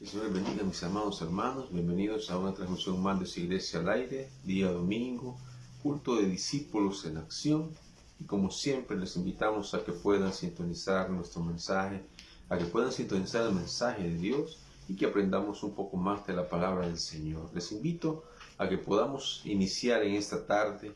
Que el Señor bendiga, mis amados hermanos. Bienvenidos a una transmisión más de su Iglesia al Aire, día domingo, culto de discípulos en acción. Y como siempre, les invitamos a que puedan sintonizar nuestro mensaje, a que puedan sintonizar el mensaje de Dios y que aprendamos un poco más de la palabra del Señor. Les invito a que podamos iniciar en esta tarde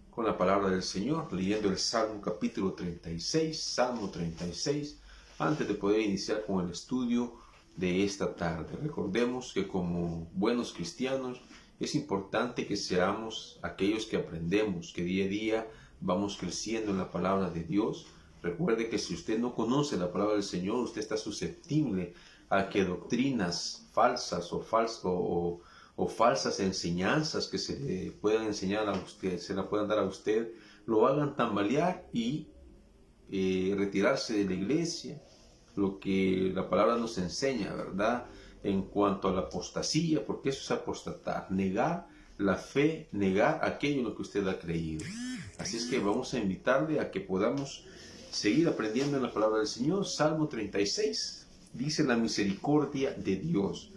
con la palabra del Señor, leyendo el Salmo capítulo 36, Salmo 36, antes de poder iniciar con el estudio de esta tarde. Recordemos que como buenos cristianos es importante que seamos aquellos que aprendemos, que día a día vamos creciendo en la palabra de Dios. Recuerde que si usted no conoce la palabra del Señor, usted está susceptible a que doctrinas falsas o falsas enseñanzas que se le puedan enseñar a usted, se la puedan dar a usted, lo hagan tambalear y retirarse de la iglesia. Lo que la palabra nos enseña, ¿verdad? En cuanto a la apostasía, porque eso es apostatar, negar la fe, negar aquello en lo que usted ha creído. Así es que vamos a invitarle a que podamos seguir aprendiendo en la palabra del Señor. Salmo 36 dice: la misericordia de Dios.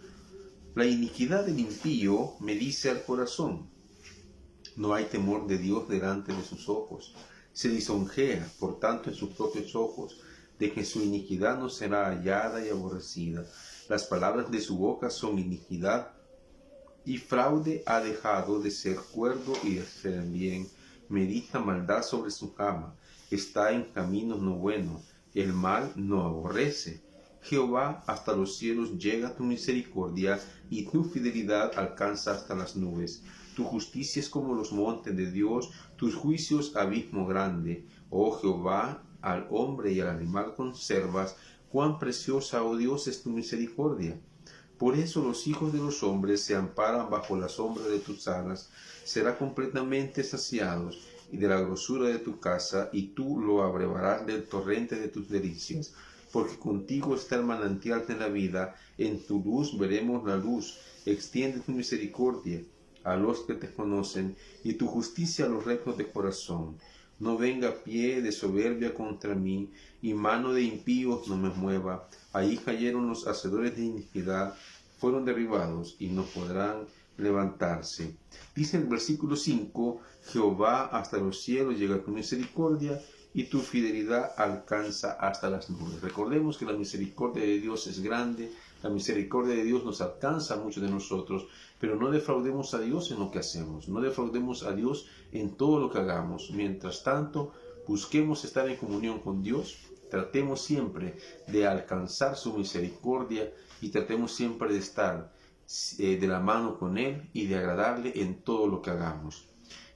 La iniquidad del impío me dice al corazón: no hay temor de Dios delante de sus ojos. Se lisonjea, por tanto, en sus propios ojos, de que su iniquidad no será hallada y aborrecida. Las palabras de su boca son iniquidad, y fraude ha dejado de ser cuerdo y de hacer bien. Medita maldad sobre su cama, está en caminos no buenos, el mal no aborrece. Jehová, hasta los cielos llega tu misericordia, y tu fidelidad alcanza hasta las nubes. Tu justicia es como los montes de Dios, tus juicios abismo grande. Oh Jehová, al hombre y al animal conservas, cuán preciosa, oh Dios, es tu misericordia. Por eso los hijos de los hombres se amparan bajo la sombra de tus alas, será completamente saciados, y de la grosura de tu casa, y tú lo abrevarás del torrente de tus delicias. Porque contigo está el manantial de la vida, en tu luz veremos la luz. Extiende tu misericordia a los que te conocen, y tu justicia a los rectos de corazón. No venga pie de soberbia contra mí, y mano de impíos no me mueva. Ahí cayeron los hacedores de iniquidad, fueron derribados, y no podrán levantarse. Dice el versículo 5, Jehová, hasta los cielos llega tu misericordia, y tu fidelidad alcanza hasta las nubes. Recordemos que la misericordia de Dios es grande, la misericordia de Dios nos alcanza a muchos de nosotros, pero no defraudemos a Dios en lo que hacemos, no defraudemos a Dios en todo lo que hagamos. Mientras tanto, busquemos estar en comunión con Dios, tratemos siempre de alcanzar su misericordia y tratemos siempre de estar de la mano con Él y de agradarle en todo lo que hagamos.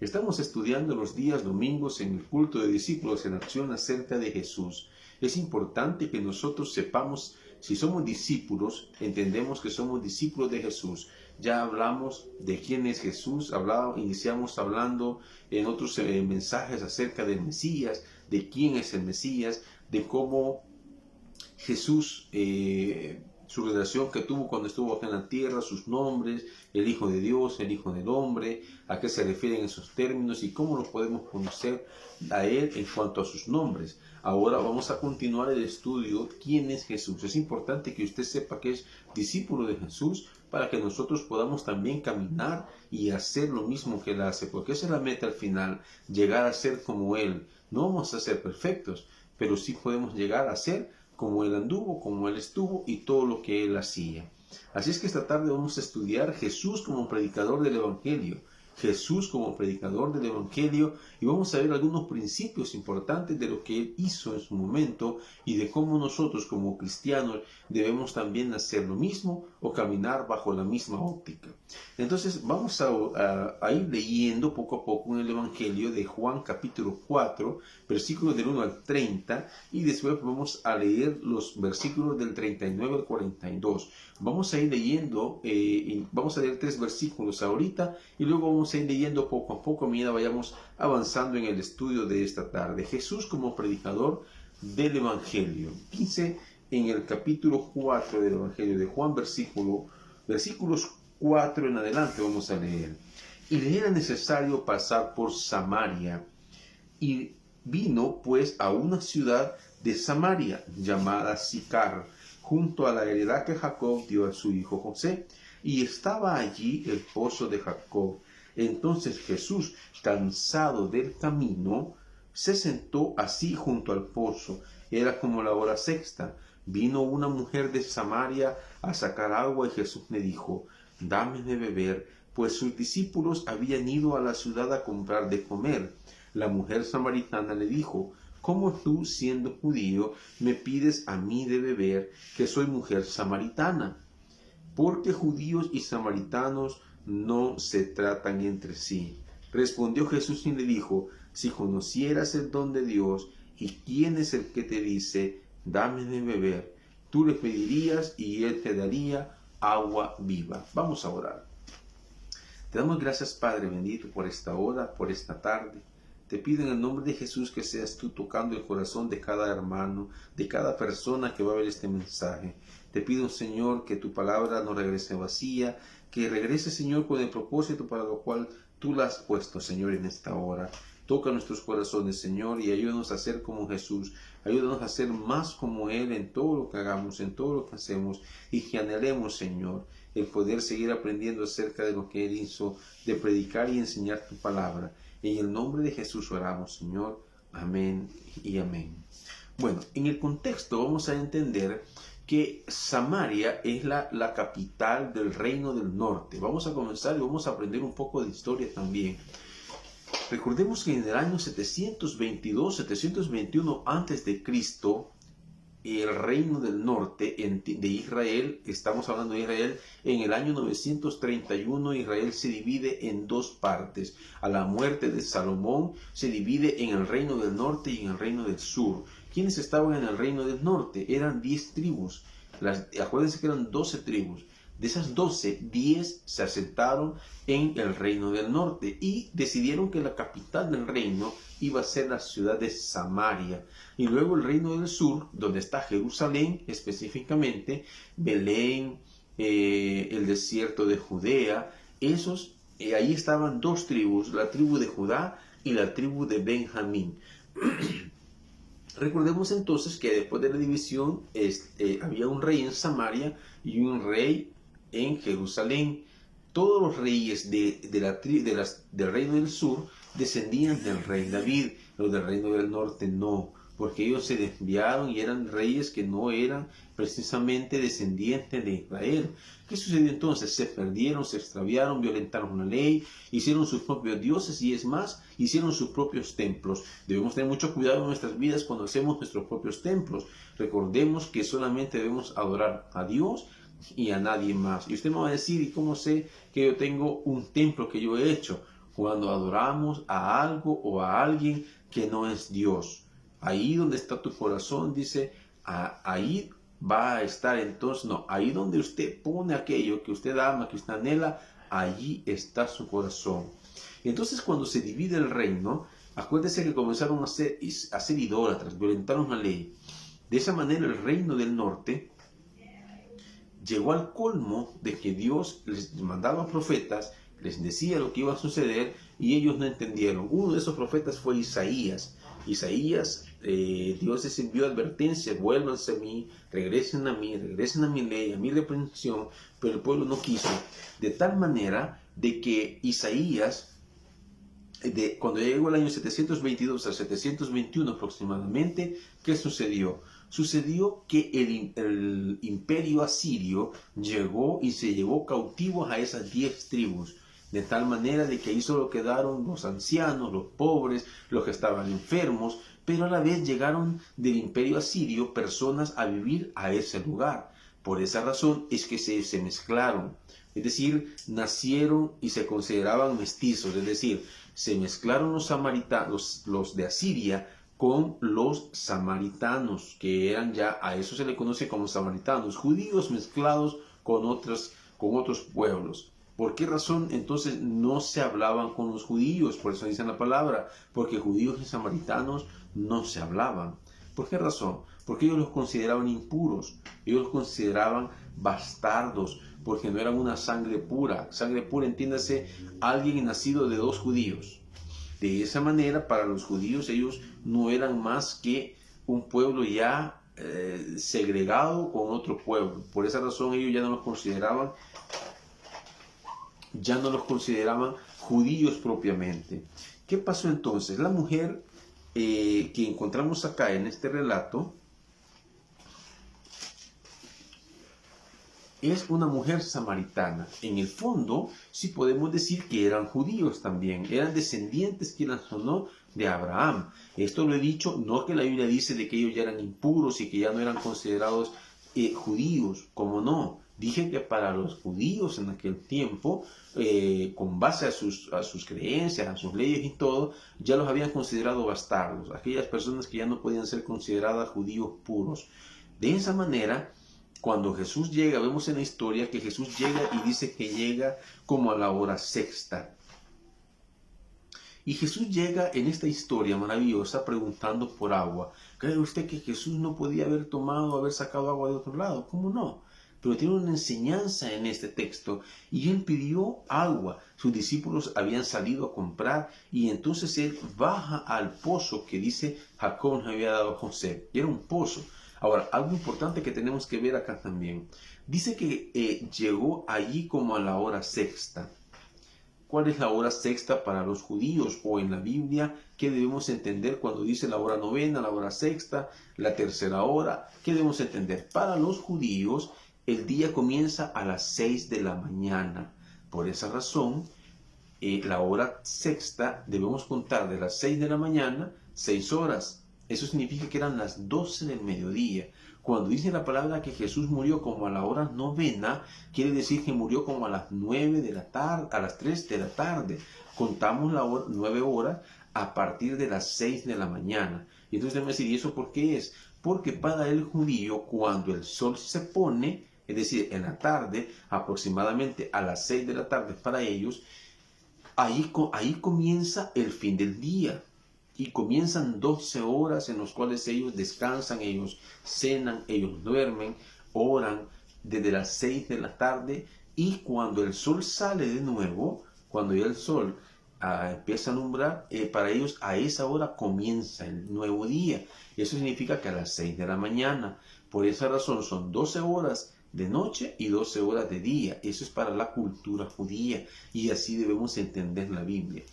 Estamos estudiando los días domingos en el culto de discípulos en acción acerca de Jesús. Es importante que nosotros sepamos, si somos discípulos, entendemos que somos discípulos de Jesús. Ya hablamos de quién es Jesús, iniciamos hablando en otros mensajes acerca del Mesías, de quién es el Mesías, de cómo Jesús, su relación que tuvo cuando estuvo acá en la tierra, sus nombres, el Hijo de Dios, el Hijo del Hombre, a qué se refieren esos términos y cómo los podemos conocer a Él en cuanto a sus nombres. Ahora vamos a continuar el estudio, ¿quién es Jesús? Es importante que usted sepa que es discípulo de Jesús para que nosotros podamos también caminar y hacer lo mismo que Él hace, porque esa es la meta al final, llegar a ser como Él. No vamos a ser perfectos, pero sí podemos llegar a ser como Él anduvo, como Él estuvo y todo lo que Él hacía. Así es que esta tarde vamos a estudiar Jesús como predicador del Evangelio. Jesús como predicador del Evangelio, y vamos a ver algunos principios importantes de lo que Él hizo en su momento y de cómo nosotros como cristianos debemos también hacer lo mismo o caminar bajo la misma óptica. Entonces vamos a ir leyendo poco a poco en el Evangelio de Juan capítulo 4, versículos del 1 al 30, y después vamos a leer los versículos del 39 al 42. Vamos a ir leyendo, vamos a leer 3 versículos ahorita y luego vamos a ir leyendo poco a poco a medida vayamos avanzando en el estudio de esta tarde. Jesús como predicador del Evangelio. Dice en el capítulo 4 del Evangelio de Juan, versículos 4 en adelante vamos a leer. Y le era necesario pasar por Samaria, y vino pues a una ciudad de Samaria llamada Sicar, junto a la heredad que Jacob dio a su hijo José, y estaba allí el pozo de Jacob. Entonces Jesús, cansado del camino, se sentó así junto al pozo. Era como la hora sexta. Vino una mujer de Samaria a sacar agua, y Jesús le dijo: dame de beber, pues sus discípulos habían ido a la ciudad a comprar de comer. La mujer samaritana le dijo: ¿cómo tú, siendo judío, me pides a mí de beber, que soy mujer samaritana? Porque judíos y samaritanos no se tratan entre sí. Respondió Jesús y le dijo: si conocieras el don de Dios y quién es el que te dice, dame de beber, tú le pedirías y él te daría agua viva. Vamos a orar. Te damos gracias, Padre bendito, por esta hora, por esta tarde. Te pido en el nombre de Jesús que seas tú tocando el corazón de cada hermano, de cada persona que va a ver este mensaje. Te pido, Señor, que tu palabra no regrese vacía, que regrese, Señor, con el propósito para lo cual tú la has puesto, Señor, en esta hora. Toca nuestros corazones, Señor, y ayúdanos a ser como Jesús. Ayúdanos a ser más como Él en todo lo que hagamos, en todo lo que hacemos, y que anhelemos, Señor, el poder seguir aprendiendo acerca de lo que Él hizo, de predicar y enseñar tu palabra. En el nombre de Jesús oramos, Señor. Amén y amén. Bueno, en el contexto vamos a entender que Samaria es la capital del reino del norte. Vamos a comenzar y vamos a aprender un poco de historia también. Recordemos que en el año 722-721 a.C., el reino del norte de Israel, estamos hablando de Israel, en el año 931 Israel se divide en dos partes. A la muerte de Salomón se divide en el reino del norte y en el reino del sur. ¿Quiénes estaban en el reino del norte? Eran 10 tribus. Acuérdense que eran 12 tribus. De esas 12, 10 se asentaron en el reino del norte y decidieron que la capital del reino iba a ser la ciudad de Samaria. Y luego el reino del sur, donde está Jerusalén específicamente, Belén, el desierto de Judea, ahí estaban dos tribus, la tribu de Judá y la tribu de Benjamín. Recordemos entonces que después de la división había un rey en Samaria y un rey en Jerusalén. Todos los reyes del reino del sur descendían del rey David, los del reino del norte no, porque ellos se desviaron y eran reyes que no eran precisamente descendientes de Israel. ¿Qué sucedió entonces? Se perdieron, se extraviaron, violentaron la ley, hicieron sus propios dioses y es más, hicieron sus propios templos. Debemos tener mucho cuidado en nuestras vidas cuando hacemos nuestros propios templos. Recordemos que solamente debemos adorar a Dios y a nadie más. Y usted me va a decir: ¿y cómo sé que yo tengo un templo que yo he hecho? Cuando adoramos a algo o a alguien que no es Dios. Ahí donde está tu corazón, dice, ahí va a estar entonces, no, ahí donde usted pone aquello que usted ama, que usted anhela, allí está su corazón. Entonces cuando se divide el reino, acuérdense que comenzaron a ser idólatras, violentaron la ley. De esa manera el reino del norte llegó al colmo de que Dios les mandaba profetas, les decía lo que iba a suceder y ellos no entendieron. Uno de esos profetas fue Isaías. Dios les envió advertencias: vuélvanse a mí, regresen a mi ley, a mi reprensión, pero el pueblo no quiso. De tal manera de que Isaías, cuando llegó el año 722 al 721 aproximadamente, ¿qué sucedió? Sucedió que el imperio asirio llegó y se llevó cautivos a esas 10 tribus. De tal manera de que ahí solo quedaron los ancianos, los pobres, los que estaban enfermos, pero a la vez llegaron del imperio asirio personas a vivir a ese lugar. Por esa razón es que se mezclaron, es decir, nacieron y se consideraban mestizos, es decir, se mezclaron los samaritanos, los de Asiria, con los samaritanos, que eran ya, a eso se le conoce como samaritanos, judíos mezclados con otros pueblos. ¿Por qué razón entonces no se hablaban con los judíos? Por eso dicen la palabra, porque judíos y samaritanos no se hablaban. ¿Por qué razón? Porque ellos los consideraban impuros, ellos los consideraban bastardos, porque no eran una sangre pura. Sangre pura, entiéndase, alguien nacido de dos judíos. De esa manera, para los judíos, ellos no eran más que un pueblo ya segregado con otro pueblo. Por esa razón ellos ya no los consideraban judíos propiamente. ¿Qué pasó entonces? La mujer que encontramos acá en este relato es una mujer samaritana. En el fondo, sí podemos decir que eran judíos también, eran descendientes, quieras o no, de Abraham. Esto lo he dicho, no que la Biblia dice de que ellos ya eran impuros y que ya no eran considerados judíos, como no. Dije que para los judíos en aquel tiempo, con base a sus creencias, a sus leyes y todo, ya los habían considerado bastardos, aquellas personas que ya no podían ser consideradas judíos puros. De esa manera, cuando Jesús llega, vemos en la historia que Jesús llega y dice que llega como a la hora sexta. Y Jesús llega en esta historia maravillosa preguntando por agua. ¿Cree usted que Jesús no podía haber sacado agua de otro lado? ¿Cómo no? Pero tiene una enseñanza en este texto. Y él pidió agua. Sus discípulos habían salido a comprar y entonces él baja al pozo que dice Jacob nos había dado José. Y era un pozo. Ahora, algo importante que tenemos que ver acá también. Dice que llegó allí como a la hora sexta. ¿Cuál es la hora sexta para los judíos? O en la Biblia, ¿qué debemos entender cuando dice la hora novena, la hora sexta, la tercera hora? ¿Qué debemos entender? Para los judíos, el día comienza a las 6 de la mañana. Por esa razón, la hora sexta debemos contar de las 6 de la mañana, 6 horas. Eso significa que eran las 12 del mediodía. Cuando dice la palabra que Jesús murió como a la hora novena, quiere decir que murió como a las 9 de la tarde, a las 3 de la tarde. Contamos la hora, 9 horas a partir de las 6 de la mañana. Y entonces debemos decir, ¿y eso por qué es? Porque para el judío, cuando el sol se pone, es decir, en la tarde, aproximadamente a las 6 de la tarde para ellos, ahí comienza el fin del día. Y comienzan 12 horas en las cuales ellos descansan, ellos cenan, ellos duermen, oran desde las 6 de la tarde. Y cuando el sol sale de nuevo, cuando ya el sol empieza a alumbrar, para ellos a esa hora comienza el nuevo día. Eso significa que a las 6 de la mañana. Por esa razón son 12 horas de noche y 12 horas de día. Eso es para la cultura judía y así debemos entender la Biblia.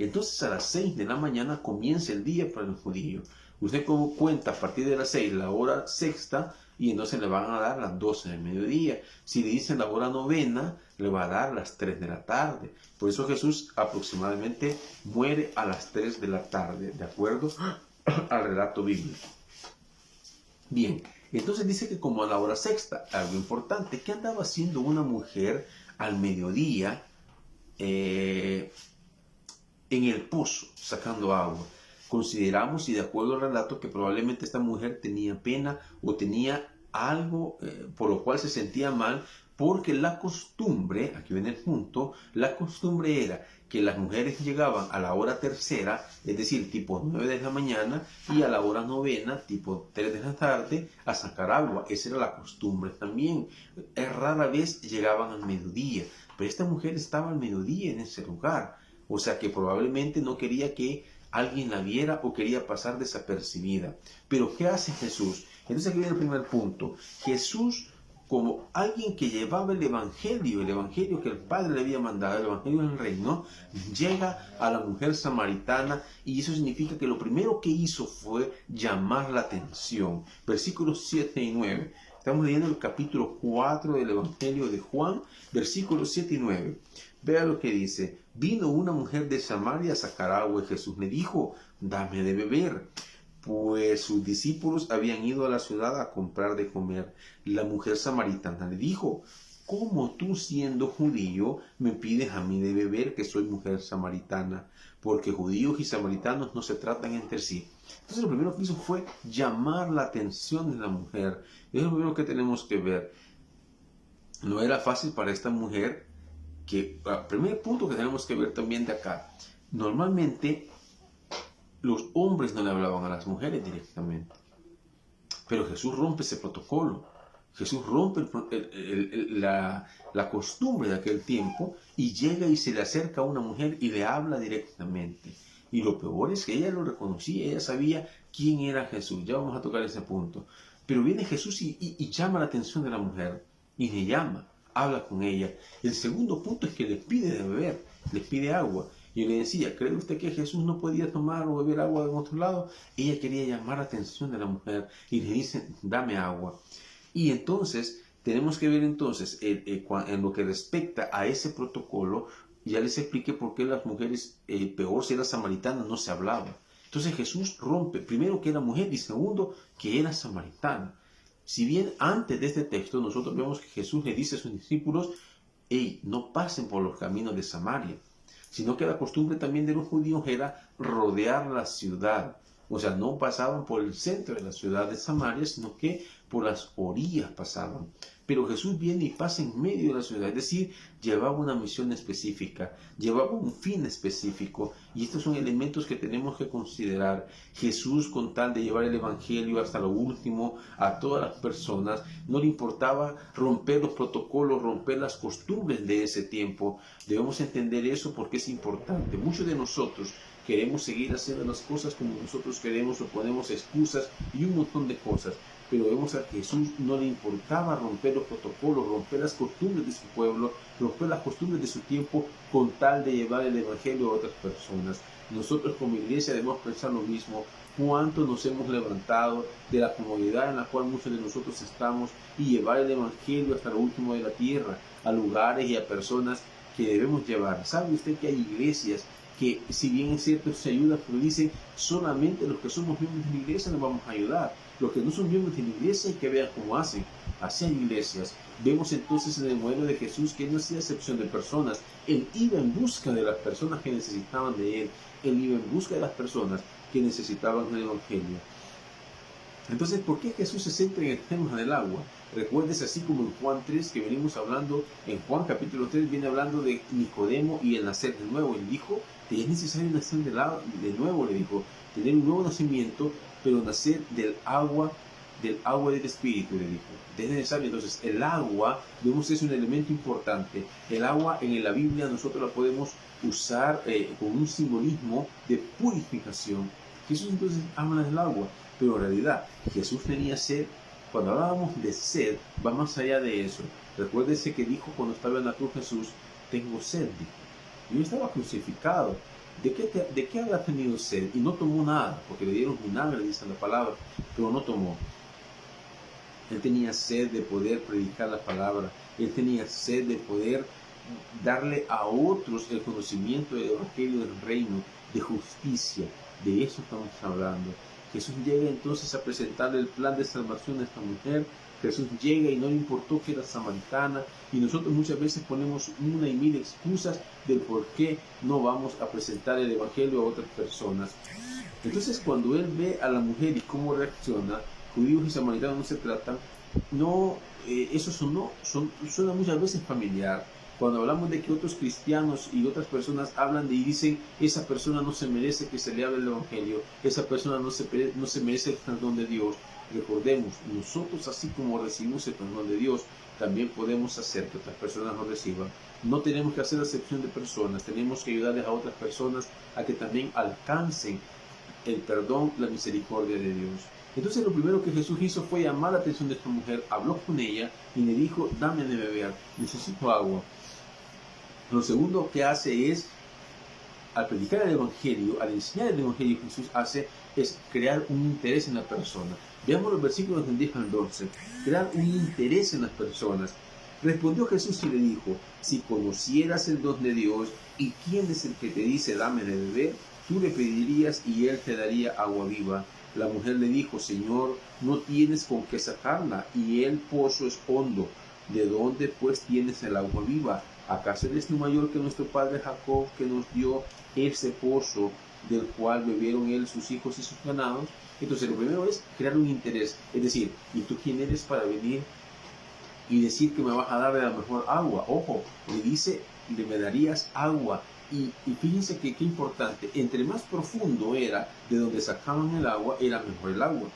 Entonces a las 6 de la mañana comienza el día para el judío. Usted cuenta a partir de las 6 la hora sexta y entonces le van a dar las 12 del mediodía. Si le dicen la hora novena, le va a dar las 3 de la tarde. Por eso Jesús aproximadamente muere a las 3 de la tarde, de acuerdo al relato bíblico. Bien, entonces dice que como a la hora sexta, algo importante, ¿qué andaba haciendo una mujer al mediodía en el pozo sacando agua? Consideramos, y de acuerdo al relato, que probablemente esta mujer tenía pena o tenía algo por lo cual se sentía mal, porque la costumbre, aquí viene el punto, la costumbre era que las mujeres llegaban a la hora tercera, es decir, tipo 9 de la mañana, y a la hora novena, tipo 3 de la tarde, a sacar agua. Esa era la costumbre también. Rara vez llegaban al mediodía, pero esta mujer estaba al mediodía en ese lugar. O sea que probablemente no quería que alguien la viera o quería pasar desapercibida. Pero ¿qué hace Jesús? Entonces aquí viene el primer punto. Jesús, como alguien que llevaba el evangelio que el Padre le había mandado, el evangelio del reino, llega a la mujer samaritana y eso significa que lo primero que hizo fue llamar la atención. Versículos 7 y 9. Estamos leyendo el capítulo 4 del Evangelio de Juan, versículos 7 y 9. Vea lo que dice. Vino una mujer de Samaria a sacar agua y Jesús le dijo, dame de beber. Pues sus discípulos habían ido a la ciudad a comprar de comer. La mujer samaritana le dijo, ¿cómo tú siendo judío me pides a mí de beber que soy mujer samaritana? Porque judíos y samaritanos no se tratan entre sí. Entonces lo primero que hizo fue llamar la atención de la mujer. Es lo primero que tenemos que ver. No era fácil para esta mujer que, primer punto que tenemos que ver también de acá. Normalmente los hombres no le hablaban a las mujeres directamente. Pero Jesús rompe ese protocolo. Jesús rompe la costumbre de aquel tiempo y llega y se le acerca a una mujer y le habla directamente. Y lo peor es que ella lo reconocía, ella sabía quién era Jesús. Ya vamos a tocar ese punto. Pero viene Jesús y llama la atención de la mujer, y le llama, habla con ella. El segundo punto es que le pide de beber, le pide agua. Y yo le decía, ¿cree usted que Jesús no podía tomar o beber agua en otro lado? Ella quería llamar la atención de la mujer y le dice, dame agua. Y entonces, tenemos que ver entonces, en lo que respecta a ese protocolo, ya les expliqué por qué las mujeres, peor si era samaritana, no se hablaba. Entonces Jesús rompe, primero que era mujer y segundo que era samaritana. Si bien antes de este texto nosotros vemos que Jesús le dice a sus discípulos, hey, no pasen por los caminos de Samaria, sino que la costumbre también de los judíos era rodear la ciudad. O sea, no pasaban por el centro de la ciudad de Samaria, sino que por las orillas pasaban. Pero Jesús viene y pasa en medio de la ciudad, es decir, llevaba una misión específica, llevaba un fin específico, y estos son elementos que tenemos que considerar. Jesús, con tal de llevar el evangelio hasta lo último a todas las personas, no le importaba romper los protocolos, romper las costumbres de ese tiempo. Debemos entender eso porque es importante. Muchos de nosotros queremos seguir haciendo las cosas como nosotros queremos, o ponemos excusas y un montón de cosas. Pero vemos a Jesús no le importaba romper los protocolos, romper las costumbres de su pueblo, romper las costumbres de su tiempo, con tal de llevar el evangelio a otras personas. Nosotros como iglesia debemos pensar lo mismo. ¿Cuánto nos hemos levantado de la comodidad en la cual muchos de nosotros estamos y llevar el evangelio hasta lo último de la tierra, a lugares y a personas que debemos llevar? ¿Sabe usted que hay iglesias que, si bien es cierto, se ayuda, pero dicen solamente los que somos miembros de la iglesia nos vamos a ayudar? Los que no son miembros de la iglesia hay que ver cómo hacen. Así hay iglesias. Vemos entonces en el modelo de Jesús que él no hacía excepción de personas. Él iba en busca de las personas que necesitaban de él. Él iba en busca de las personas que necesitaban el evangelio. Entonces, ¿por qué Jesús se centra en el tema del agua? Recuerdes, así como en Juan 3, que venimos hablando, en Juan capítulo 3 viene hablando de Nicodemo y el nacer de nuevo. Él dijo, te es necesario nacer de nuevo, le dijo, tener un nuevo nacimiento, pero nacer del agua del Espíritu, le dijo. Es necesario. Entonces, el agua, vemos, es un elemento importante. El agua en la Biblia nosotros la podemos usar con un simbolismo de purificación. Jesús entonces habla del agua, pero en realidad Jesús tenía sed. Cuando hablábamos de sed, va más allá de eso. Recuérdese que dijo cuando estaba en la cruz Jesús, tengo sed, dijo. Yo estaba crucificado. ¿De qué habrá tenido sed? Y no tomó nada, porque le dieron vinagre, dice la palabra, pero no tomó. Él tenía sed de poder predicar la palabra. Él tenía sed de poder darle a otros el conocimiento del evangelio del reino, de justicia. De eso estamos hablando. Jesús llega entonces a presentarle el plan de salvación a esta mujer. Jesús llega y no le importó que era samaritana, y nosotros muchas veces ponemos una y mil excusas del por qué no vamos a presentar el evangelio a otras personas. Entonces, cuando él ve a la mujer y cómo reacciona, judíos y samaritanos no se tratan, eso suena muchas veces familiar. Cuando hablamos de que otros cristianos y otras personas hablan y dicen, esa persona no se merece que se le hable el evangelio, esa persona no se merece el perdón de Dios. Recordemos, nosotros, así como recibimos el perdón de Dios, también podemos hacer que otras personas lo reciban. No tenemos que hacer acepción de personas, tenemos que ayudarles a otras personas a que también alcancen el perdón, la misericordia de Dios. Entonces, lo primero que Jesús hizo fue llamar la atención de esta mujer, habló con ella y le dijo, dame de beber, necesito agua. Lo segundo que hace es, al predicar el evangelio, al enseñar el evangelio, Jesús hace es crear un interés en la persona. Veamos los versículos del 10 al 12. Crear un interés en las personas. Respondió Jesús y le dijo, si conocieras el don de Dios y quién es el que te dice dame de beber, tú le pedirías y él te daría agua viva. La mujer le dijo, Señor, no tienes con qué sacarla y el pozo es hondo. ¿De dónde pues tienes el agua viva? ¿Acaso eres tú mayor que nuestro padre Jacob, que nos dio ese pozo del cual bebieron él, sus hijos y sus ganados? Entonces, lo primero es crear un interés. Es decir, ¿y tú quién eres para venir y decir que me vas a dar de la mejor agua? Ojo, le dice, le me darías agua. Y fíjense que qué importante, entre más profundo era de donde sacaban el agua, era mejor el agua.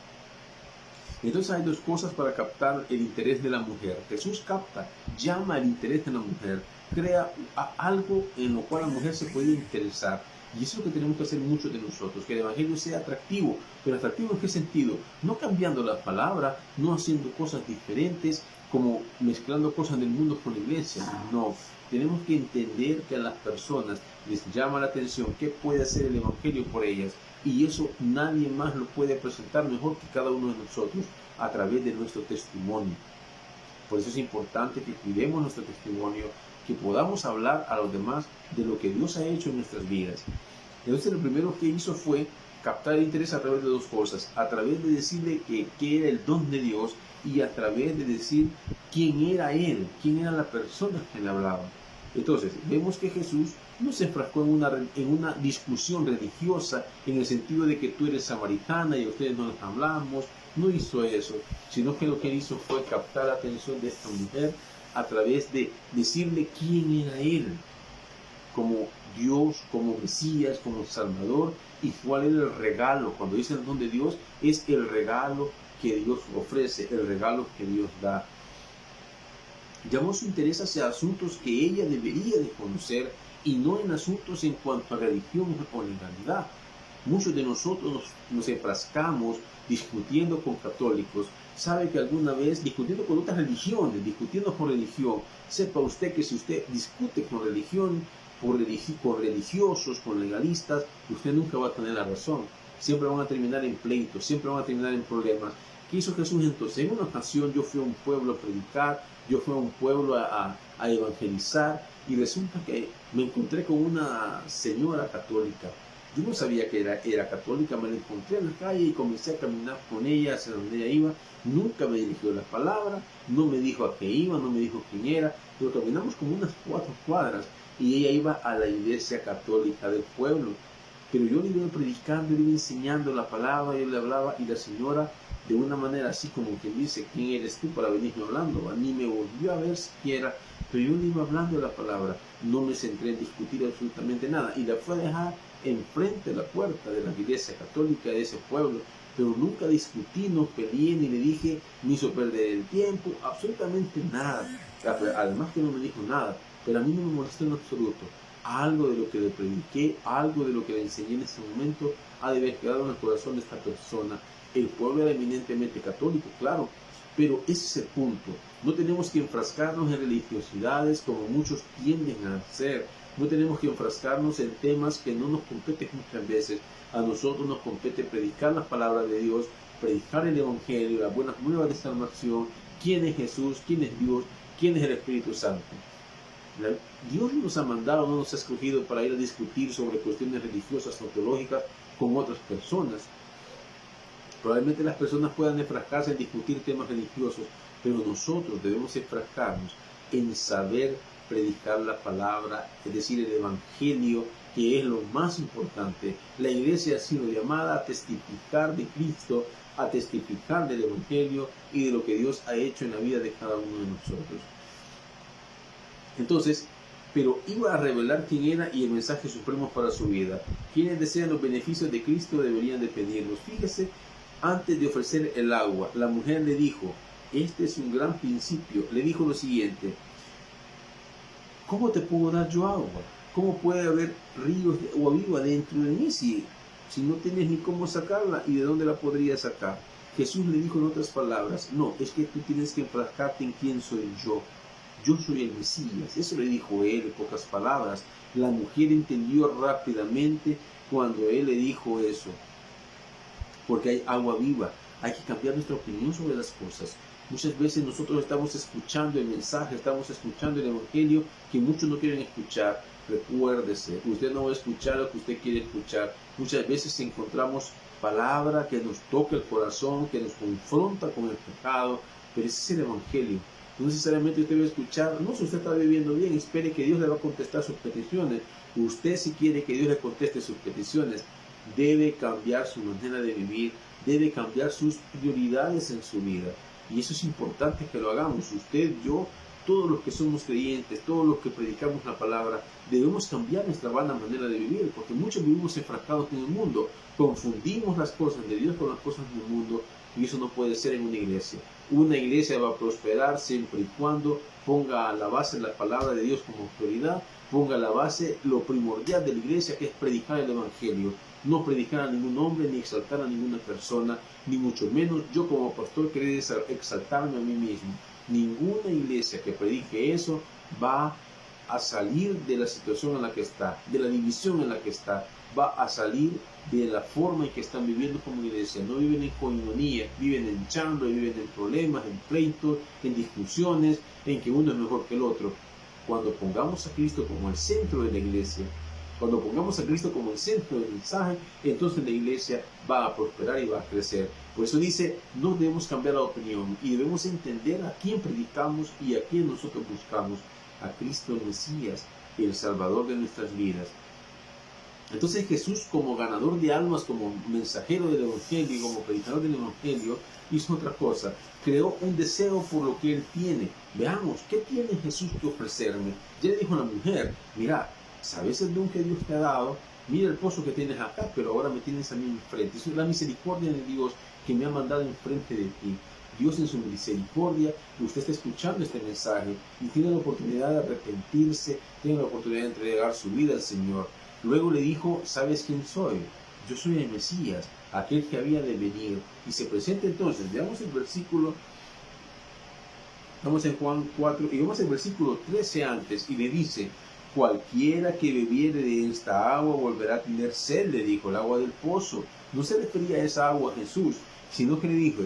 Entonces hay dos cosas para captar el interés de la mujer. Jesús capta, llama el interés de la mujer, crea algo en lo cual la mujer se puede interesar. Y eso es lo que tenemos que hacer muchos de nosotros, que el Evangelio sea atractivo. ¿Pero atractivo en qué sentido? No cambiando la palabra, no haciendo cosas diferentes, como mezclando cosas del mundo con la iglesia. No, tenemos que entender que a las personas les llama la atención qué puede hacer el Evangelio por ellas. Y eso nadie más lo puede presentar mejor que cada uno de nosotros a través de nuestro testimonio. Por eso es importante que cuidemos nuestro testimonio, que podamos hablar a los demás de lo que Dios ha hecho en nuestras vidas. Entonces lo primero que hizo fue captar el interés a través de dos cosas, a través de decirle que era el don de Dios y a través de decir quién era Él, quién era la persona que le hablaba. Entonces vemos que Jesús no se enfrascó en una discusión religiosa en el sentido de que tú eres samaritana y ustedes no nos hablamos. No hizo eso, sino que lo que hizo fue captar la atención de esta mujer a través de decirle quién era Él, como Dios, como Mesías, como Salvador, y cuál era el regalo. Cuando dice el don de Dios, es el regalo que Dios ofrece, el regalo que Dios da. Llamó su interés hacia asuntos que ella debería de conocer y no en asuntos en cuanto a religión o legalidad. Muchos de nosotros nos enfrascamos discutiendo con católicos. Sabe que alguna vez, discutiendo con otras religiones, discutiendo con religión, sepa usted que si usted discute con religión, con religiosos, con legalistas, usted nunca va a tener la razón. Siempre van a terminar en pleitos, siempre van a terminar en problemas. ¿Qué hizo Jesús entonces? En una ocasión yo fui a un pueblo a predicar, yo fui a un pueblo a evangelizar, y resulta que me encontré con una señora católica. Yo no sabía que era católica, me la encontré en la calle y comencé a caminar con ella hacia donde ella iba. Nunca me dirigió la palabra, no me dijo a qué iba, no me dijo quién era, pero caminamos como unas 4 cuadras y ella iba a la iglesia católica del pueblo. Pero yo le iba predicando, le iba enseñando la palabra, yo le hablaba y la señora, de una manera así como que dice, ¿quién eres tú para venirme hablando? A mí me volvió a ver siquiera, pero yo le iba hablando de la palabra, no me centré en discutir absolutamente nada y la fue a dejar enfrente de la puerta de la iglesia católica de ese pueblo, pero nunca discutí, no peleé, ni le dije, ni hizo perder el tiempo, absolutamente nada. Además que no me dijo nada, pero a mí no me molestó en absoluto. Algo de lo que le prediqué, algo de lo que le enseñé en ese momento ha de haber quedado en el corazón de esta persona. El pueblo era eminentemente católico, claro, pero ese es el punto. No tenemos que enfrascarnos en religiosidades como muchos tienden a hacer. No tenemos que enfrascarnos en temas que no nos competen muchas veces. A nosotros nos compete predicar la palabra de Dios, predicar el Evangelio, las buenas nuevas de salvación, quién es Jesús, quién es Dios, quién es el Espíritu Santo. Dios no nos ha mandado, no nos ha escogido para ir a discutir sobre cuestiones religiosas o teológicas con otras personas. Probablemente las personas puedan enfrascarse en discutir temas religiosos, pero nosotros debemos enfrascarnos en saber predicar la palabra, es decir, el Evangelio, que es lo más importante. La iglesia ha sido llamada a testificar de Cristo, a testificar del Evangelio y de lo que Dios ha hecho en la vida de cada uno de nosotros. Entonces, pero iba a revelar quién era y el mensaje supremo para su vida. Quienes desean los beneficios de Cristo deberían de pedirlos. Fíjese, antes de ofrecer el agua, la mujer le dijo, este es un gran principio, le dijo lo siguiente, ¿cómo te puedo dar yo agua? ¿Cómo puede haber ríos de agua viva dentro de mí si no tienes ni cómo sacarla y de dónde la podría sacar? Jesús le dijo en otras palabras, no, es que tú tienes que enfrascarte en quién soy yo. Yo soy el Mesías. Eso le dijo él en pocas palabras. La mujer entendió rápidamente cuando él le dijo eso. Porque hay agua viva. Hay que cambiar nuestra opinión sobre las cosas. Muchas veces nosotros estamos escuchando el mensaje, estamos escuchando el Evangelio que muchos no quieren escuchar. Recuérdese, usted no va a escuchar lo que usted quiere escuchar. Muchas veces encontramos palabra que nos toca el corazón, que nos confronta con el pecado, pero ese es el Evangelio. No necesariamente usted va a escuchar, no, si usted está viviendo bien, espere que Dios le va a contestar sus peticiones. Usted, si quiere que Dios le conteste sus peticiones, debe cambiar su manera de vivir, debe cambiar sus prioridades en su vida. Y eso es importante que lo hagamos. Usted, yo, todos los que somos creyentes, todos los que predicamos la palabra, debemos cambiar nuestra vana manera de vivir, porque muchos vivimos enfrascados en el mundo, confundimos las cosas de Dios con las cosas del mundo, y eso no puede ser en una iglesia. Una iglesia va a prosperar siempre y cuando ponga a la base la palabra de Dios como autoridad ponga la base, lo primordial de la iglesia, que es predicar el Evangelio. No predicar a ningún hombre, ni exaltar a ninguna persona, ni mucho menos yo como pastor querer exaltarme a mí mismo. Ninguna iglesia que predique eso va a salir de la situación en la que está, de la división en la que está, va a salir de la forma en que están viviendo como iglesia. No viven en coinonía, viven en chando, viven en problemas, en pleitos, en discusiones, en que uno es mejor que el otro. Cuando pongamos a Cristo como el centro de la iglesia, cuando pongamos a Cristo como el centro del mensaje, entonces la iglesia va a prosperar y va a crecer. Por eso dice, no debemos cambiar la opinión y debemos entender a quién predicamos y a quién nosotros buscamos. A Cristo el Mesías, el Salvador de nuestras vidas. Entonces Jesús, como ganador de almas, como mensajero del Evangelio, como predicador del Evangelio, hizo otra cosa. Creó un deseo por lo que Él tiene. Veamos, ¿qué tiene Jesús que ofrecerme? Ya le dijo a la mujer, mira, ¿sabes el don que Dios te ha dado? Mira el pozo que tienes acá, pero ahora me tienes a mí enfrente. Eso es la misericordia de Dios que me ha mandado enfrente de ti. Dios en su misericordia, usted está escuchando este mensaje y tiene la oportunidad de arrepentirse, tiene la oportunidad de entregar su vida al Señor. Luego le dijo, ¿sabes quién soy? Yo soy el Mesías, aquel que había de venir. Y se presenta entonces, veamos el versículo, estamos en Juan 4, y vemos el versículo 13 antes, y le dice, cualquiera que bebiere de esta agua volverá a tener sed, le dijo, el agua del pozo. No se refería a esa agua a Jesús, sino que le dijo,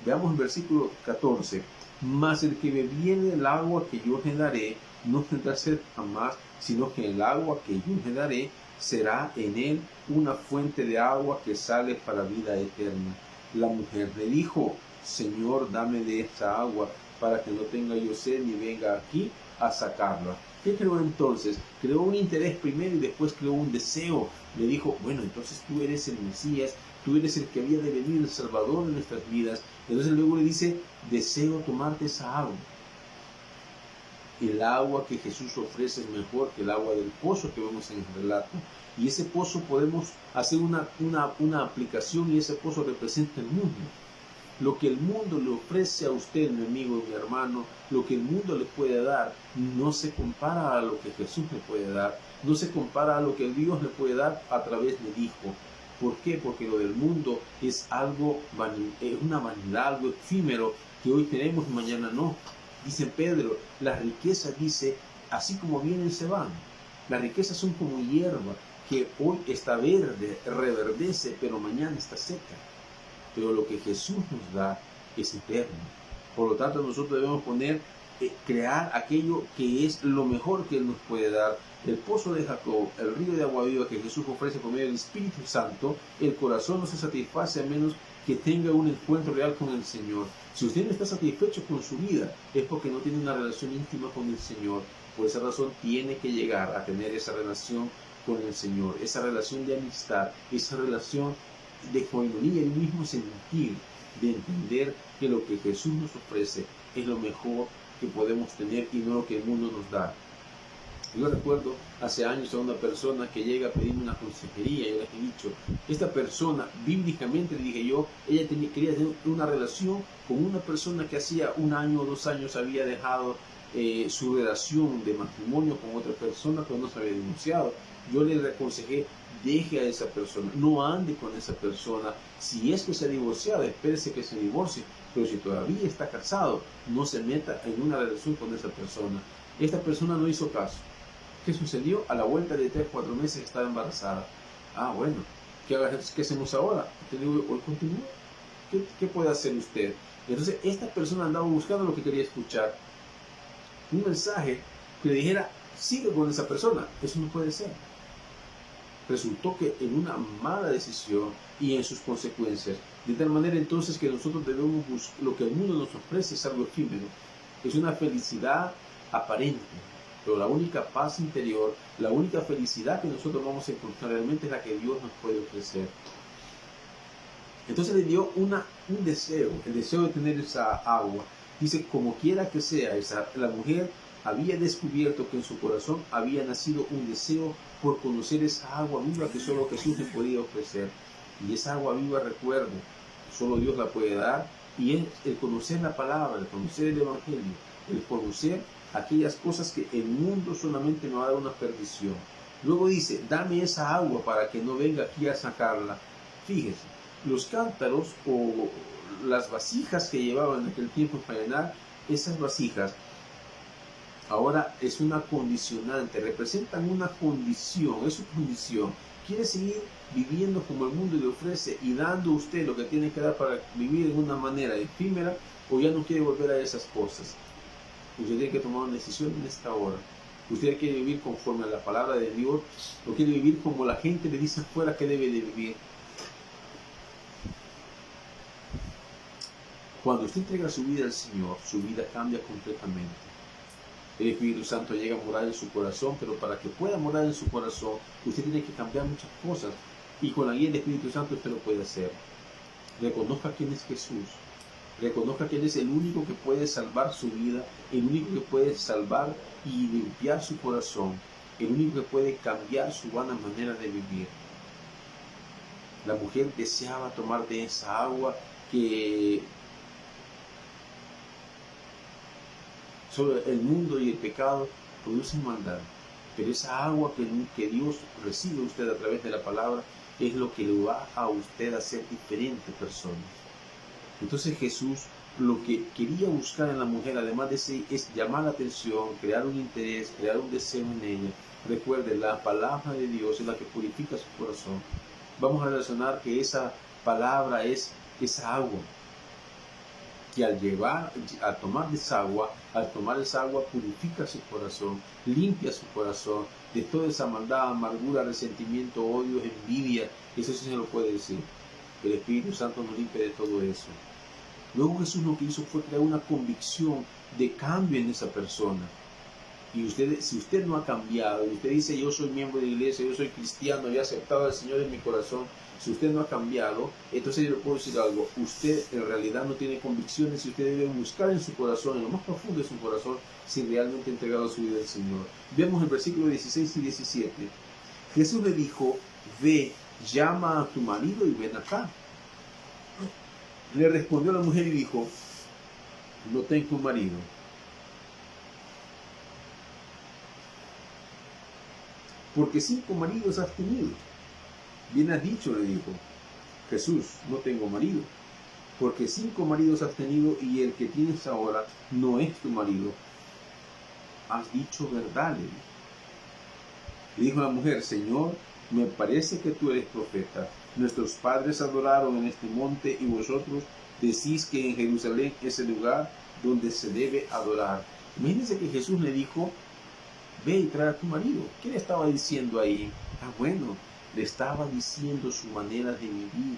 veamos el versículo 14, mas el que bebiere del agua que yo le daré, no tendrá sed jamás, sino que el agua que yo le daré será en él una fuente de agua que sale para vida eterna. La mujer le dijo, Señor, dame de esta agua, para que no tenga yo sed ni venga aquí a sacarla. ¿Qué creó entonces? Creó un interés primero y después creó un deseo. Le dijo, bueno, entonces tú eres el Mesías, tú eres el que había de venir, el Salvador de nuestras vidas. Entonces luego le dice, deseo tomarte esa agua. El agua que Jesús ofrece es mejor que el agua del pozo que vemos en el relato. Y ese pozo podemos hacer una aplicación y ese pozo representa el mundo. Lo que el mundo le ofrece a usted, mi amigo, mi hermano, lo que el mundo le puede dar, no se compara a lo que Jesús le puede dar, no se compara a lo que Dios le puede dar a través del Hijo. ¿Por qué? Porque lo del mundo es algo, una vanidad, algo efímero que hoy tenemos y mañana no. Dice Pedro, las riquezas, dice, así como vienen se van. Las riquezas son como hierba que hoy está verde, reverdece, pero mañana está seca. Pero lo que Jesús nos da es eterno. Por lo tanto, nosotros debemos crear aquello que es lo mejor que Él nos puede dar. El pozo de Jacob, el río de agua viva que Jesús ofrece por medio del Espíritu Santo, el corazón no se satisface a menos que tenga un encuentro real con el Señor. Si usted no está satisfecho con su vida, es porque no tiene una relación íntima con el Señor. Por esa razón tiene que llegar a tener esa relación con el Señor, esa relación de amistad, esa relación de coinonía, el mismo sentir, de entender que lo que Jesús nos ofrece es lo mejor que podemos tener y no lo que el mundo nos da. Yo recuerdo hace años a una persona que llega a pedirme una consejería y yo le he dicho, esta persona, bíblicamente le dije yo, ella quería tener una relación con una persona que hacía 1 año o 2 años había dejado su relación de matrimonio con otra persona, pero no se había divorciado. Yo le aconsejé, deje a esa persona, no ande con esa persona. Si es que se ha divorciado, espérese que se divorcie, pero si todavía está casado, no se meta en una relación con esa persona. Esta persona no hizo caso. ¿Qué sucedió? A la vuelta de 3-4 meses estaba embarazada. Ah, bueno, ¿qué hacemos ahora? Te digo, hoy continúa. ¿Qué puede hacer usted? Entonces, esta persona andaba buscando lo que quería escuchar. Un mensaje que le dijera, sigue con esa persona. Eso no puede ser. Resultó que en una mala decisión y en sus consecuencias, de tal manera entonces que nosotros debemos buscar, lo que el mundo nos ofrece es algo efímero, es una felicidad aparente, pero la única paz interior, la única felicidad que nosotros vamos a encontrar realmente es la que Dios nos puede ofrecer. Entonces le dio un deseo, el deseo de tener esa agua. Dice, como quiera que sea, la mujer había descubierto que en su corazón había nacido un deseo por conocer esa agua viva que solo Jesús le podía ofrecer. Y esa agua viva, recuerden, solo Dios la puede dar, y es el conocer la palabra, el conocer el Evangelio, el conocer aquellas cosas que el mundo solamente me va a dar una perdición. Luego dice, dame esa agua para que no venga aquí a sacarla. Fíjese, los cántaros o las vasijas que llevaban en aquel tiempo para llenar, esas vasijas ahora es una condicionante, representan una condición, es su condición. Quiere seguir viviendo como el mundo le ofrece y dando usted lo que tiene que dar para vivir de una manera efímera, o ya no quiere volver a esas cosas. Usted tiene que tomar una decisión en esta hora. Usted quiere vivir conforme a la palabra de Dios, o quiere vivir como la gente le dice afuera que debe de vivir. Cuando usted entrega su vida al Señor, su vida cambia completamente. El Espíritu Santo llega a morar en su corazón, pero para que pueda morar en su corazón, usted tiene que cambiar muchas cosas. Y con la guía del Espíritu Santo usted lo puede hacer. Reconozca quién es Jesús. Reconozca que Él es el único que puede salvar su vida, el único que puede salvar y limpiar su corazón, el único que puede cambiar su vana manera de vivir. La mujer deseaba tomar de esa agua que sobre el mundo y el pecado producen maldad, pero esa agua que Dios recibe de usted a través de la palabra es lo que le va a usted a ser diferente persona. Entonces Jesús lo que quería buscar en la mujer, además de ese, es llamar la atención, crear un interés, crear un deseo en ella. Recuerde, la palabra de Dios es la que purifica su corazón. Vamos a relacionar que esa palabra es esa agua, que al tomar esa agua purifica su corazón, limpia su corazón de toda esa maldad, amargura, resentimiento, odio, envidia. Eso sí se lo puede decir. El Espíritu Santo nos limpia de todo eso. Luego Jesús lo que hizo fue crear una convicción de cambio en esa persona. Y si usted no ha cambiado, y usted dice yo soy miembro de la iglesia, yo soy cristiano, he aceptado al Señor en mi corazón, si usted no ha cambiado, entonces yo le puedo decir algo, usted en realidad no tiene convicciones y usted debe buscar en su corazón, en lo más profundo de su corazón, si realmente ha entregado su vida al Señor. Vemos el versículo 16 y 17. Jesús le dijo, ve, llama a tu marido y ven acá. Le respondió la mujer y dijo, no tengo marido. Porque 5 maridos has tenido. Bien has dicho, le dijo Jesús, no tengo marido. Porque 5 maridos has tenido y el que tienes ahora no es tu marido. Has dicho verdad, le dijo. Le dijo la mujer, Señor, me parece que tú eres profeta. Nuestros padres adoraron en este monte y vosotros decís que en Jerusalén es el lugar donde se debe adorar. Imagínense que Jesús le dijo, ve y trae a tu marido. ¿Qué le estaba diciendo ahí? Bueno, le estaba diciendo su manera de vivir.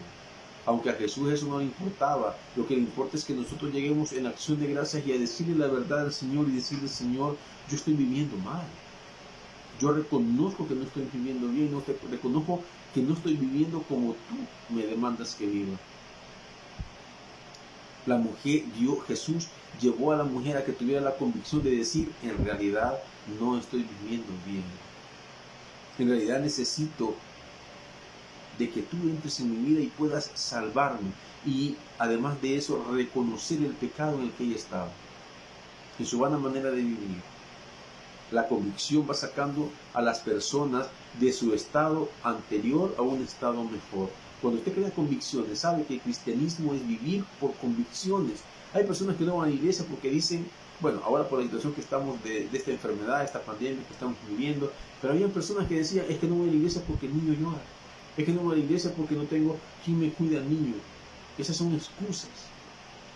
Aunque a Jesús eso no le importaba, lo que le importa es que nosotros lleguemos en acción de gracias y a decirle la verdad al Señor y decirle, Señor, yo estoy viviendo mal. Yo reconozco que no estoy viviendo bien, reconozco que no estoy viviendo como tú me demandas que viva. Jesús llevó a la mujer a que tuviera la convicción de decir, en realidad no estoy viviendo bien. En realidad necesito de que tú entres en mi vida y puedas salvarme. Y además de eso, reconocer el pecado en el que ella estaba, en su vana manera de vivir. La convicción va sacando a las personas de su estado anterior a un estado mejor. Cuando usted crea convicciones, sabe que el cristianismo es vivir por convicciones. Hay personas que no van a la iglesia porque dicen, bueno, ahora por la situación que estamos de esta enfermedad, esta pandemia que estamos viviendo, pero había personas que decían, es que no voy a la iglesia porque el niño llora. Es que no voy a la iglesia porque no tengo quien me cuida al niño. Esas son excusas.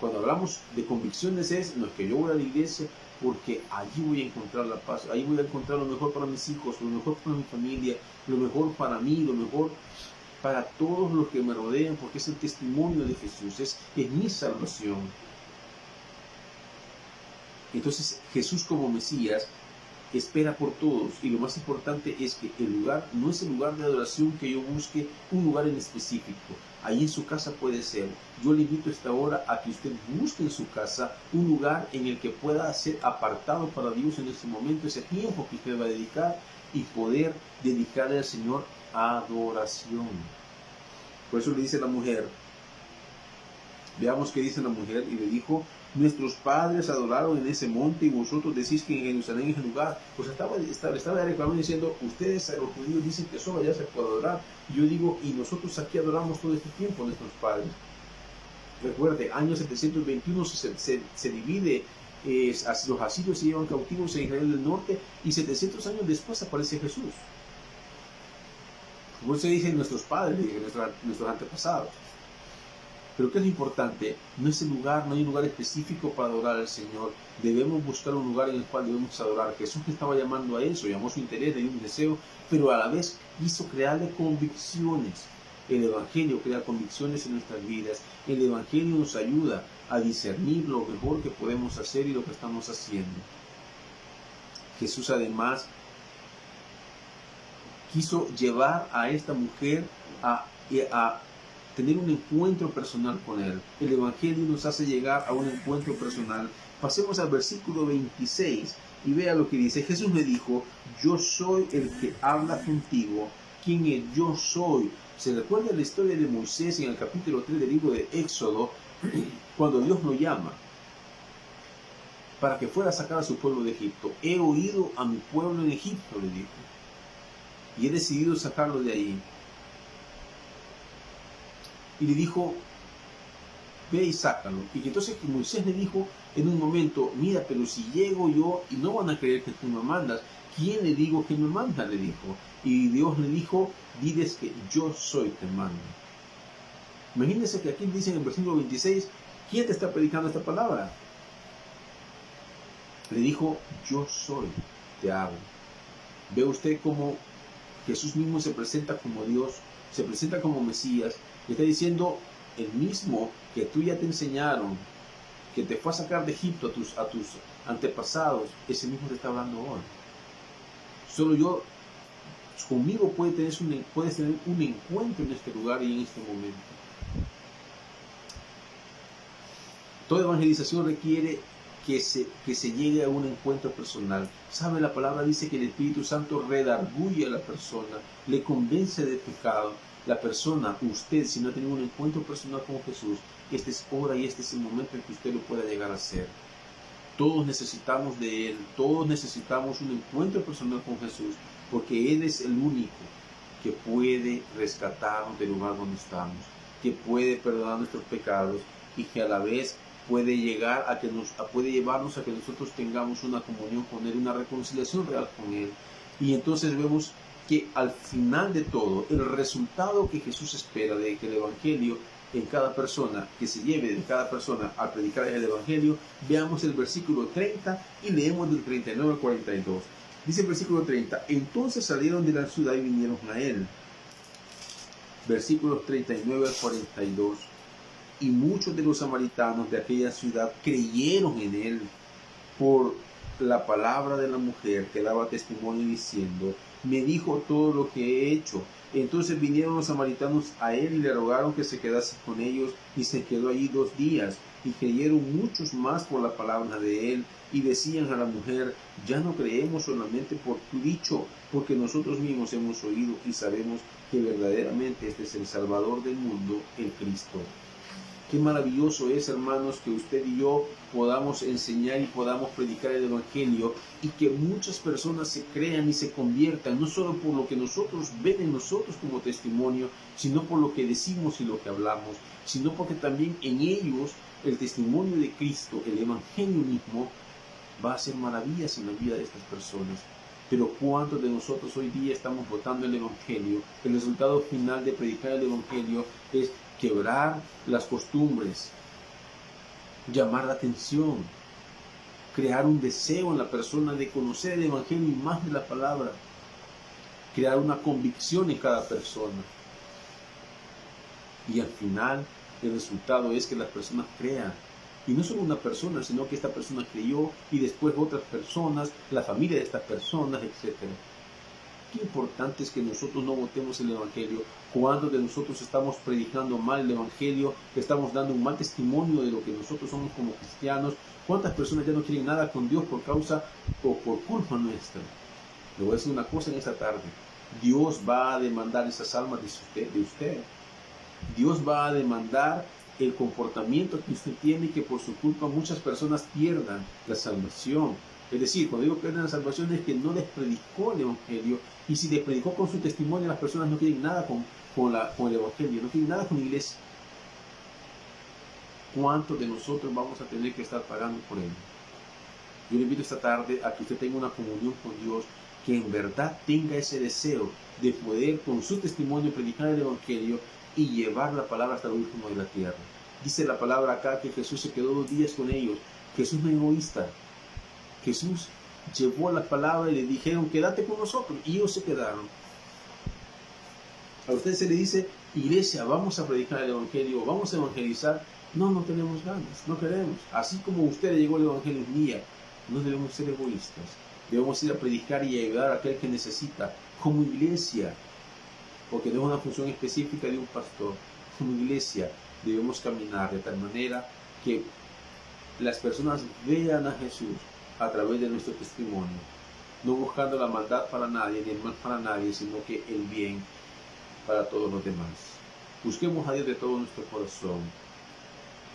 Cuando hablamos de convicciones no es que yo voy a la iglesia porque allí voy a encontrar la paz, ahí voy a encontrar lo mejor para mis hijos, lo mejor para mi familia, lo mejor para mí, lo mejor para todos los que me rodean, porque es el testimonio de Jesús, es mi salvación. Entonces Jesús como Mesías espera por todos, y lo más importante es que el lugar no es el lugar de adoración que yo busque un lugar en específico. Ahí en su casa puede ser. Yo le invito a esta hora a que usted busque en su casa un lugar en el que pueda ser apartado para Dios en ese momento, ese tiempo que usted va a dedicar, y poder dedicarle al Señor adoración. Por eso le dice la mujer, Veamos qué dice la mujer, y le dijo: nuestros padres adoraron en ese monte y vosotros decís que en Jerusalén es el lugar. Pues estaba reclamando diciendo: ustedes, los judíos, dicen que solo allá se puede adorar. Y yo digo: y nosotros aquí adoramos todo este tiempo a nuestros padres. Recuerde, año 721 se divide, los asirios se llevan cautivos en Israel del norte, y 700 años después aparece Jesús. Por eso se dicen nuestros padres, nuestros antepasados. Pero ¿qué es lo importante? No es el lugar, no hay un lugar específico para adorar al Señor. Debemos buscar un lugar en el cual debemos adorar. Jesús estaba llamando a eso, llamó su interés, le dio un deseo, pero a la vez quiso crearle convicciones. El Evangelio crea convicciones en nuestras vidas. El Evangelio nos ayuda a discernir lo mejor que podemos hacer y lo que estamos haciendo. Jesús además quiso llevar a esta mujer a tener un encuentro personal con Él. El Evangelio nos hace llegar a un encuentro personal. Pasemos al versículo 26 y vea lo que dice. Jesús me dijo: yo soy el que habla contigo. ¿Quién es yo soy? Se recuerda la historia de Moisés en el capítulo 3 del libro de Éxodo, cuando Dios lo llama para que fuera a sacar a su pueblo de Egipto. He oído a mi pueblo en Egipto, le dijo, y he decidido sacarlo de ahí. Y le dijo: ve y sácalo. Y que entonces Moisés le dijo en un momento: mira, pero si llego yo y no van a creer que tú me mandas, ¿quién le digo que me manda? Le dijo. Y Dios le dijo: diles que yo soy te mando. Imagínense que aquí dice en el versículo 26, ¿quién te está predicando esta palabra? Le dijo: yo soy, te hablo. Ve usted cómo Jesús mismo se presenta como Dios, se presenta como Mesías, y está diciendo: el mismo que tú ya te enseñaron, que te fue a sacar de Egipto a tus antepasados, ese mismo te está hablando hoy. Solo yo, conmigo puedes tener un encuentro en este lugar y en este momento. Toda evangelización requiere que se llegue a un encuentro personal. ¿Sabe? La palabra dice que el Espíritu Santo redarguye a la persona, le convence de pecado. La persona, usted, si no ha tenido un encuentro personal con Jesús, esta es hora y este es el momento en que usted lo pueda llegar a hacer. Todos necesitamos de Él, todos necesitamos un encuentro personal con Jesús, porque Él es el único que puede rescatarnos del lugar donde estamos, que puede perdonar nuestros pecados y que a la vez puede puede llevarnos a que nosotros tengamos una comunión con Él, una reconciliación real con Él. Y entonces vemos que al final de todo, el resultado que Jesús espera de que el Evangelio en cada persona, que se lleve de cada persona al predicar el Evangelio, veamos el versículo 30 y leemos del 39 al 42. Dice el versículo 30, entonces salieron de la ciudad y vinieron a Él. Versículos 39 al 42. Y muchos de los samaritanos de aquella ciudad creyeron en Él por la palabra de la mujer que daba testimonio diciendo: me dijo todo lo que he hecho. Entonces vinieron los samaritanos a Él y le rogaron que se quedase con ellos, y se quedó allí 2 días. Y creyeron muchos más por la palabra de Él, y decían a la mujer: ya no creemos solamente por tu dicho, porque nosotros mismos hemos oído y sabemos que verdaderamente este es el Salvador del mundo, el Cristo. Qué maravilloso es, hermanos, que usted y yo podamos enseñar y podamos predicar el Evangelio, y que muchas personas se crean y se conviertan, no solo por lo que nosotros ven en nosotros como testimonio, sino por lo que decimos y lo que hablamos, sino porque también en ellos el testimonio de Cristo, el Evangelio mismo, va a hacer maravillas en la vida de estas personas. Pero ¿cuántos de nosotros hoy día estamos votando el Evangelio? El resultado final de predicar el Evangelio es quebrar las costumbres, llamar la atención, crear un deseo en la persona de conocer el Evangelio y más de la palabra, crear una convicción en cada persona. Y al final el resultado es que las personas crean. Y no solo una persona, sino que esta persona creyó y después otras personas, la familia de estas personas, etc. Qué importante es que nosotros no votemos el Evangelio. Cuando de nosotros estamos predicando mal el Evangelio, estamos dando un mal testimonio de lo que nosotros somos como cristianos. ¿Cuántas personas ya no quieren nada con Dios por causa o por culpa nuestra? Le voy a decir una cosa en esta tarde. Dios va a demandar esas almas de usted. Dios va a demandar el comportamiento que usted tiene, que por su culpa muchas personas pierdan la salvación. Es decir, cuando digo pierdan la salvación es que no les predicó el Evangelio, y si les predicó con su testimonio, las personas no quieren nada con el Evangelio, no quieren nada con la iglesia. ¿Cuánto de nosotros vamos a tener que estar pagando por ello? Yo le invito esta tarde a que usted tenga una comunión con Dios, que en verdad tenga ese deseo de poder con su testimonio predicar el Evangelio y llevar la palabra hasta el último de la tierra. Dice la palabra acá que Jesús se quedó 2 días con ellos. Jesús no es egoísta. Jesús llevó la palabra y le dijeron, quédate con nosotros, y ellos se quedaron. A usted se le dice, iglesia, vamos a predicar el Evangelio, vamos a evangelizar. No, no tenemos ganas, no queremos. Así como a usted le llegó el Evangelio un día, no debemos ser egoístas. Debemos ir a predicar y ayudar a aquel que necesita, como iglesia, porque no es una función específica de un pastor. Como iglesia debemos caminar de tal manera que las personas vean a Jesús a través de nuestro testimonio, no buscando la maldad para nadie ni el mal para nadie, sino que el bien para todos los demás. Busquemos a Dios de todo nuestro corazón,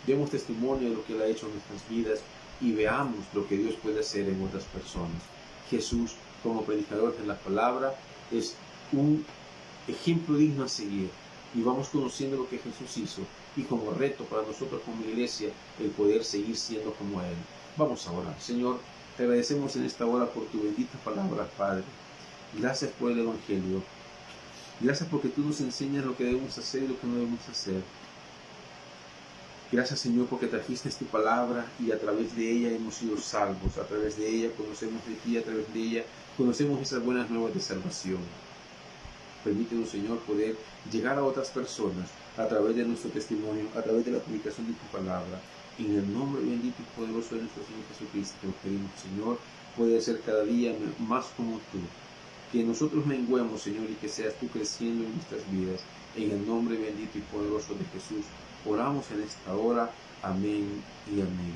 demos testimonio de lo que Él ha hecho en nuestras vidas y veamos lo que Dios puede hacer en otras personas. Jesús, como predicador de la palabra, es un ejemplo digno a seguir, y vamos conociendo lo que Jesús hizo, y como reto para nosotros como iglesia el poder seguir siendo como Él. Vamos a orar. Señor, te agradecemos en esta hora por tu bendita palabra, Padre. Gracias por el Evangelio. Gracias porque tú nos enseñas lo que debemos hacer y lo que no debemos hacer. Gracias, Señor, porque trajiste tu palabra y a través de ella hemos sido salvos. A través de ella conocemos de ti, a través de ella conocemos esas buenas nuevas de salvación. Permítenos, Señor, poder llegar a otras personas a través de nuestro testimonio, a través de la publicación de tu palabra. En el nombre bendito y poderoso de nuestro Señor Jesucristo, te pedimos, Señor, poder ser cada día más como tú. Que nosotros menguemos, Señor, y que seas tú creciendo en nuestras vidas. En el nombre bendito y poderoso de Jesús, oramos en esta hora. Amén y amén.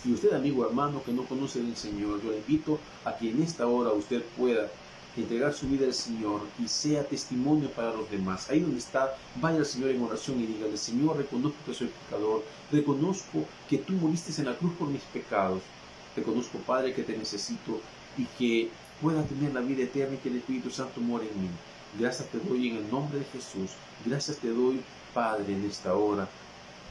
Y usted, amigo hermano que no conoce del Señor, yo le invito a que en esta hora usted pueda entregar su vida al Señor y sea testimonio para los demás. Ahí donde está, vaya al Señor en oración y dígale: Señor, reconozco que soy pecador, reconozco que tú moriste en la cruz por mis pecados, reconozco, Padre, que te necesito y que pueda tener la vida eterna y que el Espíritu Santo more en mí. Gracias te doy en el nombre de Jesús. Gracias te doy, Padre, en esta hora.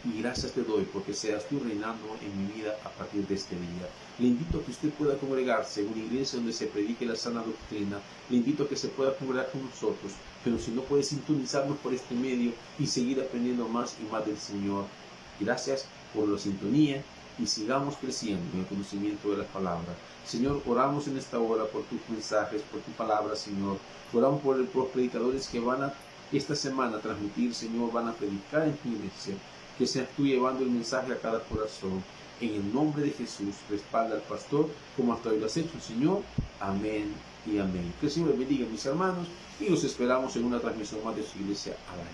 Y gracias te doy porque seas tú reinando en mi vida a partir de este día. Le invito a que usted pueda congregarse en una iglesia donde se predique la sana doctrina. Le invito a que se pueda congregar con nosotros. Pero si no puede sintonizarnos por este medio y seguir aprendiendo más y más del Señor. Gracias por la sintonía y sigamos creciendo en el conocimiento de la palabra. Señor, oramos en esta hora por tus mensajes, por tu palabra, Señor. Oramos por los predicadores que van a esta semana transmitir, Señor, van a predicar en tu iglesia. Que seas tú llevando el mensaje a cada corazón. En el nombre de Jesús, respalda al pastor como hasta hoy lo has hecho, Señor. Amén y amén. Que el Señor les bendiga, mis hermanos, y los esperamos en una transmisión más de su iglesia al aire.